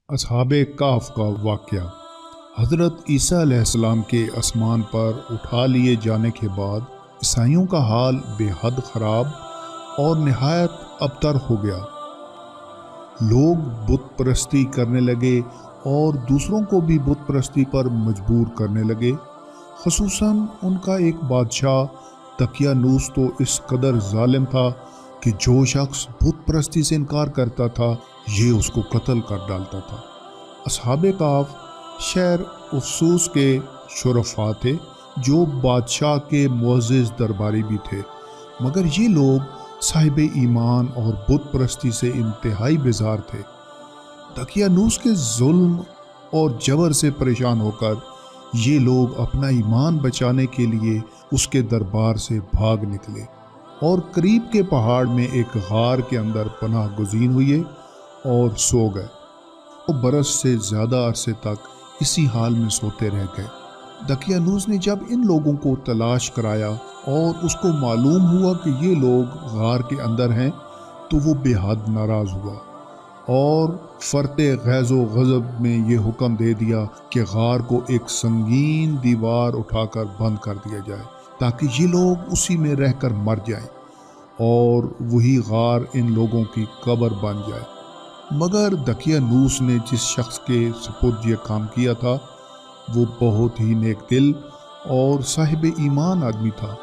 اصحاب کہف کا واقعہ۔ حضرت عیسیٰ علیہ السلام کے آسمان پر اٹھا لیے جانے کے بعد عیسائیوں کا حال بے حد خراب اور نہایت ابتر ہو گیا۔ لوگ بت پرستی کرنے لگے اور دوسروں کو بھی بت پرستی پر مجبور کرنے لگے۔ خصوصاً ان کا ایک بادشاہ دقیانوس تو اس قدر ظالم تھا کہ جو شخص بت پرستی سے انکار کرتا تھا یہ اس کو قتل کر ڈالتا تھا۔ اصحاب کہف شہر افسوس کے شرفاء تھے جو بادشاہ کے معزز درباری بھی تھے، مگر یہ لوگ صاحب ایمان اور بت پرستی سے انتہائی بیزار تھے۔ دقیانوس کے ظلم اور جبر سے پریشان ہو کر یہ لوگ اپنا ایمان بچانے کے لیے اس کے دربار سے بھاگ نکلے اور قریب کے پہاڑ میں ایک غار کے اندر پناہ گزین ہوئے اور سو گئے۔ وہ برس سے زیادہ عرصے تک اسی حال میں سوتے رہ گئے۔ دقیانوس نے جب ان لوگوں کو تلاش کرایا اور اس کو معلوم ہوا کہ یہ لوگ غار کے اندر ہیں تو وہ بے حد ناراض ہوا اور فرط غیظ و غضب میں یہ حکم دے دیا کہ غار کو ایک سنگین دیوار اٹھا کر بند کر دیا جائے تاکہ یہ لوگ اسی میں رہ کر مر جائیں اور وہی غار ان لوگوں کی قبر بن جائے۔ مگر دقیانوس نے جس شخص کے سپرد یہ کام کیا تھا وہ بہت ہی نیک دل اور صاحب ایمان آدمی تھا۔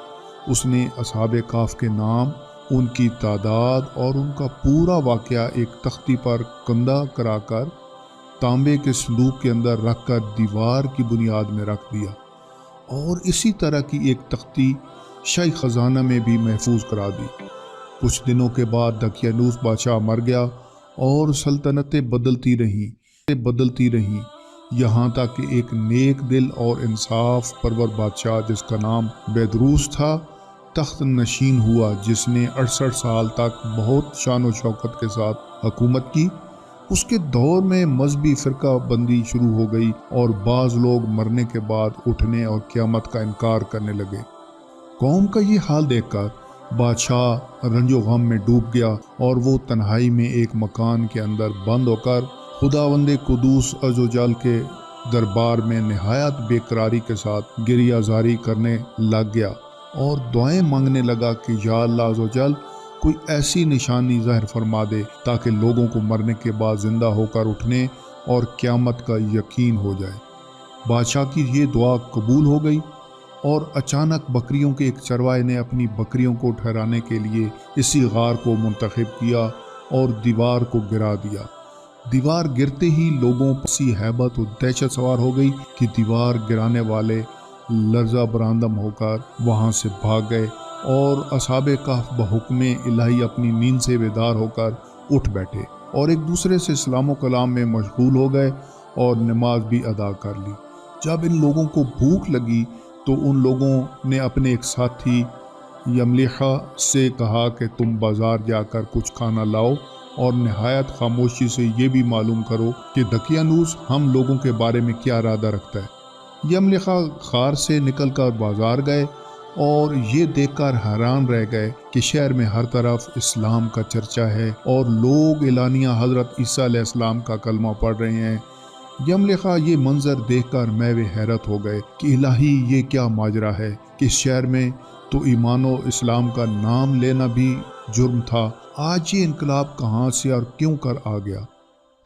اس نے اصحاب کہف کے نام، ان کی تعداد اور ان کا پورا واقعہ ایک تختی پر کندہ کرا کر تانبے کے صندوق کے اندر رکھ کر دیوار کی بنیاد میں رکھ دیا، اور اسی طرح کی ایک تختی شاہی خزانہ میں بھی محفوظ کرا دی۔ کچھ دنوں کے بعد دقیانوس بادشاہ مر گیا اور سلطنتیں بدلتی رہیں یہاں تک کہ ایک نیک دل اور انصاف پرور بادشاہ جس کا نام بیدروس تھا تخت نشین ہوا، جس نے 68 سال تک بہت شان و شوکت کے ساتھ حکومت کی۔ اس کے دور میں مذہبی فرقہ بندی شروع ہو گئی اور بعض لوگ مرنے کے بعد اٹھنے اور قیامت کا انکار کرنے لگے۔ قوم کا یہ حال دیکھ کر بادشاہ رنج و غم میں ڈوب گیا اور وہ تنہائی میں ایک مکان کے اندر بند ہو کر خداوند قدوس عز و جل کے دربار میں نہایت بے قراری کے ساتھ گریہ زاری کرنے لگ گیا اور دعائیں مانگنے لگا کہ یا اللہ عز و جل کوئی ایسی نشانی ظاہر فرما دے تاکہ لوگوں کو مرنے کے بعد زندہ ہو کر اٹھنے اور قیامت کا یقین ہو جائے۔ بادشاہ کی یہ دعا قبول ہو گئی اور اچانک بکریوں کے ایک چروائے نے اپنی بکریوں کو ٹھہرانے کے لیے اسی غار کو منتخب کیا اور دیوار کو گرا دیا۔ دیوار گرتے ہی لوگوں پر سی ہیبت و دہشت سوار ہو گئی کہ دیوار گرانے والے لرزہ برہنم ہو کر وہاں سے بھاگ گئے اور اصحاب کہف بحکم الہی اپنی نیند سے بیدار ہو کر اٹھ بیٹھے اور ایک دوسرے سے سلام و کلام میں مشغول ہو گئے اور نماز بھی ادا کر لی۔ جب ان لوگوں کو بھوک لگی تو ان لوگوں نے اپنے ایک ساتھی یملیخا سے کہا کہ تم بازار جا کر کچھ کھانا لاؤ اور نہایت خاموشی سے یہ بھی معلوم کرو کہ دقیانوس ہم لوگوں کے بارے میں کیا ارادہ رکھتا ہے۔ یملیخا غار سے نکل کر بازار گئے اور یہ دیکھ کر حیران رہ گئے کہ شہر میں ہر طرف اسلام کا چرچا ہے اور لوگ اعلانیہ حضرت عیسیٰ علیہ السلام کا کلمہ پڑھ رہے ہیں۔ یملیخا یہ منظر دیکھ کر محو حیرت ہو گئے کہ الہی یہ کیا ماجرا ہے کہ اس شہر میں تو ایمان و اسلام کا نام لینا بھی جرم تھا، آج یہ انقلاب کہاں سے اور کیوں کر آ گیا۔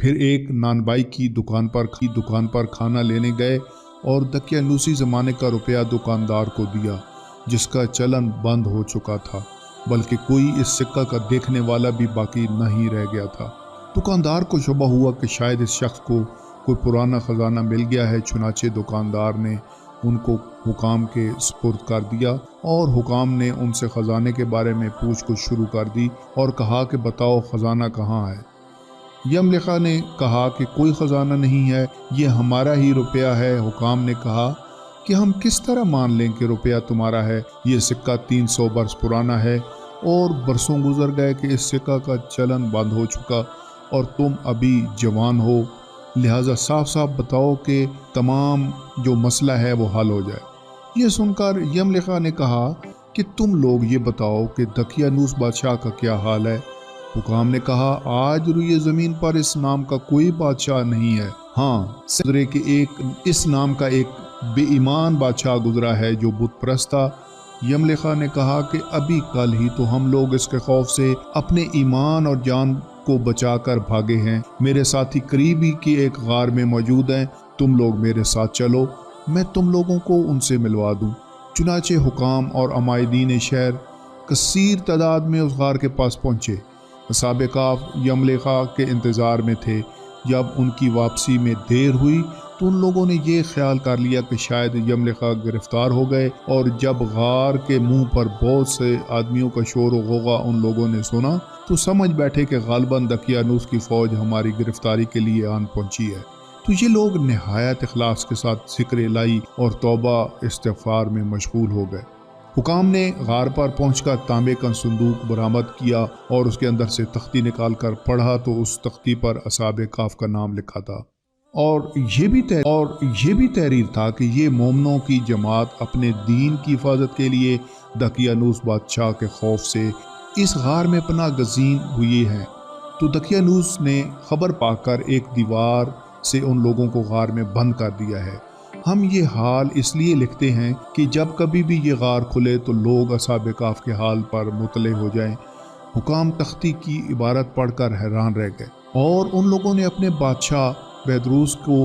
پھر ایک نانبائی کی دکان پر کھانا لینے گئے اور دقیانوسی زمانے کا روپیہ دکاندار کو دیا جس کا چلن بند ہو چکا تھا، بلکہ کوئی اس سکہ کا دیکھنے والا بھی باقی نہیں رہ گیا تھا۔ دکاندار کو شبہ ہوا کہ شاید اس شخص کو کوئی پرانا خزانہ مل گیا ہے، چنانچہ دکاندار نے ان کو حکام کے سپرد کر دیا اور حکام نے ان سے خزانے کے بارے میں پوچھ گچھ شروع کر دی اور کہا کہ بتاؤ خزانہ کہاں ہے۔ یملیخا نے کہا کہ کوئی خزانہ نہیں ہے، یہ ہمارا ہی روپیہ ہے۔ حکام نے کہا کہ ہم کس طرح مان لیں کہ روپیہ تمہارا ہے؟ یہ سکہ 300 برس پرانا ہے اور برسوں گزر گئے کہ اس سکہ کا چلن بند ہو چکا اور تم ابھی جوان ہو، لہٰذا صاف صاف بتاؤ کہ تمام جو مسئلہ ہے وہ حل ہو جائے۔ یہ سن کر یملیخا نے کہا کہ تم لوگ یہ بتاؤ کہ دقیانوس بادشاہ کا کیا حال ہے۔ حکام نے کہا آج روئے زمین پر اس نام کا کوئی بادشاہ نہیں ہے، ہاں گزرے کہ اس نام کا ایک بے ایمان بادشاہ گزرا ہے جو بت پرست تھا۔ یملیخا نے کہا کہ ابھی کل ہی تو ہم لوگ اس کے خوف سے اپنے ایمان اور جان کو بچا کر بھاگے ہیں، میرے ساتھی قریب ہی کی ایک غار میں موجود ہیں، تم لوگ میرے ساتھ چلو، میں تم لوگوں کو ان سے ملوا دوں۔ چنانچہ حکام اور عمائدین شہر کثیر تعداد میں اس غار کے پاس پہنچے۔ اصحاب کہف یملیخا کے انتظار میں تھے۔ جب ان کی واپسی میں دیر ہوئی تو ان لوگوں نے یہ خیال کر لیا کہ شاید یملیخا گرفتار ہو گئے، اور جب غار کے منہ پر بہت سے آدمیوں کا شور و غوغا ان لوگوں نے سنا تو سمجھ بیٹھے کہ غالباً دقیانوس کی فوج ہماری گرفتاری کے لیے آن پہنچی ہے۔ تو یہ لوگ نہایت اخلاص کے ساتھ ذکر الہی اور توبہ استغفار میں مشغول ہو گئے۔ حکام نے غار پر پہنچ کر تانبے کا صندوق برآمد کیا اور اس کے اندر سے تختی نکال کر پڑھا تو اس تختی پر اصحاب کہف کا نام لکھا تھا، اور یہ بھی تحریر تھا کہ یہ مومنوں کی جماعت اپنے دین کی حفاظت کے لیے دقیانوس بادشاہ کے خوف سے اس غار میں پناہ گزین ہوئی ہیں۔ تو دقیانوس نے خبر پا کر ایک دیوار سے ان لوگوں کو غار میں بند کر دیا ہے۔ ہم یہ حال اس لیے لکھتے ہیں کہ جب کبھی بھی یہ غار کھلے تو لوگ اصحاب کہف کے حال پر مطلع ہو جائیں۔ حکام تختی کی عبارت پڑھ کر حیران رہ گئے، اور ان لوگوں نے اپنے بادشاہ بیدروس کو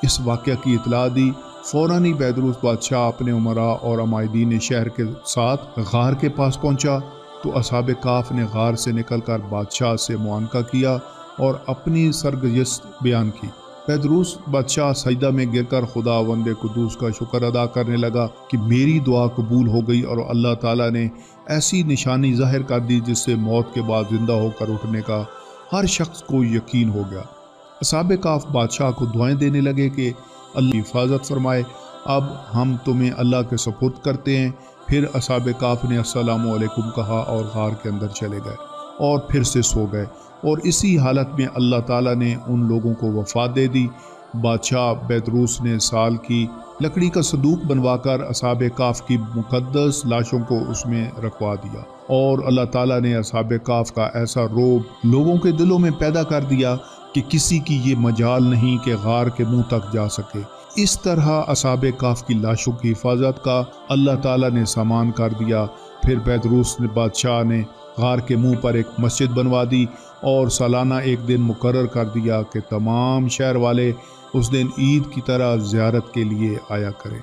اس واقعہ کی اطلاع دی۔ فوراً ہی بیدروس بادشاہ اپنے امراء اور عمائدین شہر کے ساتھ غار کے پاس پہنچا تو اصحاب کہف نے غار سے نکل کر بادشاہ سے معانقہ کیا اور اپنی سرگزشت بیان کی۔ بیدروس بادشاہ سجدہ میں گر کر خداوند قدوس کا شکر ادا کرنے لگا کہ میری دعا قبول ہو گئی اور اللہ تعالیٰ نے ایسی نشانی ظاہر کر دی جس سے موت کے بعد زندہ ہو کر اٹھنے کا ہر شخص کو یقین ہو گیا۔ اصحاب کہف بادشاہ کو دعائیں دینے لگے کہ اللہ حفاظت فرمائے، اب ہم تمہیں اللہ کے سپرد کرتے ہیں۔ پھر اصحاب کہف نے السلام علیکم کہا اور غار کے اندر چلے گئے اور پھر سے سو گئے، اور اسی حالت میں اللہ تعالیٰ نے ان لوگوں کو وفات دے دی۔ بادشاہ بیدروس نے سال کی لکڑی کا صندوق بنوا کر اصحاب کہف کی مقدس لاشوں کو اس میں رکھوا دیا، اور اللہ تعالیٰ نے اصحاب کہف کا ایسا رعب لوگوں کے دلوں میں پیدا کر دیا کہ کسی کی یہ مجال نہیں کہ غار کے منہ تک جا سکے۔ اس طرح اصحاب کہف کی لاشوں کی حفاظت کا اللہ تعالیٰ نے سامان کر دیا۔ پھر بیدروس نے بادشاہ نے غار کے منہ پر ایک مسجد بنوا دی اور سالانہ ایک دن مقرر کر دیا کہ تمام شہر والے اس دن عید کی طرح زیارت کے لیے آیا کریں۔